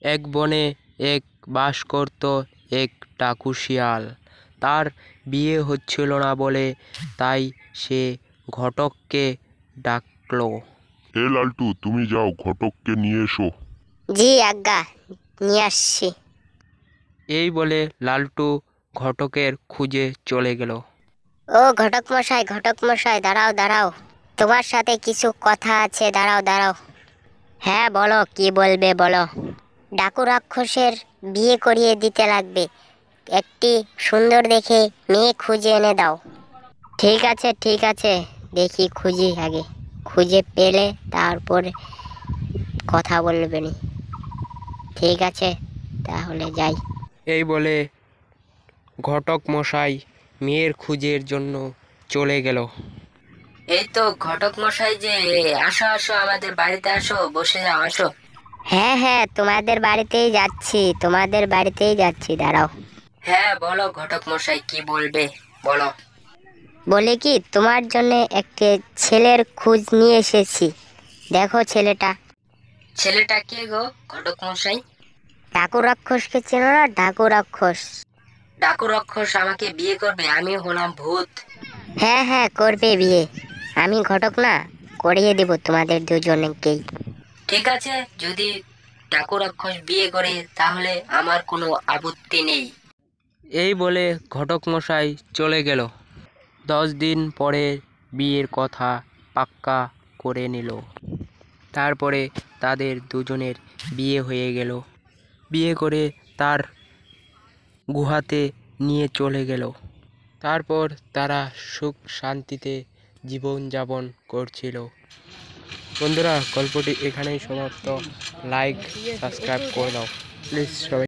এক বনে এক বাস করত এক ডাকু শিয়াল। তার বিয়ে হচ্ছিল না বলে তাই সে ঘটককে ডাকলো। হে লালটু, তুমি যাও ঘটককে নিয়ে এসো। জি আজ্ঞা, নিয়ে আসছি। এই বলে লালটু ঘটকের খুঁজে চলে গেল। ও ঘটক মশাই, ঘটক মশাই, দাঁড়াও দাঁড়াও, তোমার সাথে কিছু কথা আছে, দাঁড়াও দাঁড়াও। হ্যাঁ বলো, কি বলবে বলো। ডাকু রাক্ষসের বিয়ে করিয়ে দিতে লাগবে, একটি সুন্দর দেখে মেয়ে খুঁজে এনে দাও। ঠিক আছে ঠিক আছে, দেখি খুঁজি, আগে খুঁজে পেলে তারপরে কথা বলবেনি। ঠিক আছে, তাহলে যাই। এই বলে ঘটক মশাই মেয়ের খুঁজের জন্য চলে গেল। এই তো ঘটক মশাই যে, আসো আসো, আমাদের বাড়িতে আসো, বসে যাও, আসো। হ্যাঁ হ্যাঁ, তোমাদের বাড়িতেই যাচ্ছি, তোমাদের বাড়িতেই যাচ্ছি, দাঁড়াও। হ্যাঁ বলো ঘটক মশাই, কি বলবে বলো। বলে কি, তোমার জন্য একটি ছেলের খোঁজ নিয়ে এসেছি, দেখো ছেলেটা। ছেলেটা কে গো ঘটক মশাই? ডাকু রাক্ষসকে চেনো না? ডাকু রাক্ষস। ডাকু রাক্ষস আমাকে বিয়ে করবে? আমি হলাম ভূত। হ্যাঁ হ্যাঁ, করবে বিয়ে, আমি ঘটক না, করিয়ে দেব তোমাদের দুজনকেই। ঠিক আছে, যদি ডাকু রাক্ষস বিয়ে করে তাহলে আমার কোনো আপত্তি নেই। এই বলে ঘটক মশাই চলে গেল। 10 দিন পরে বিয়ের কথা পাক্কা করে নিল। তারপরে তাদের দুজনের বিয়ে হয়ে গেল। বিয়ে করে তার গুহাতে নিয়ে চলে গেল। তারপর তারা সুখ শান্তিতে জীবনযাপন করছিল। বন্ধুরা, গল্পটি এখানেই সমাপ্ত। লাইক সাবস্ক্রাইব করে দাও প্লিজ সবাই।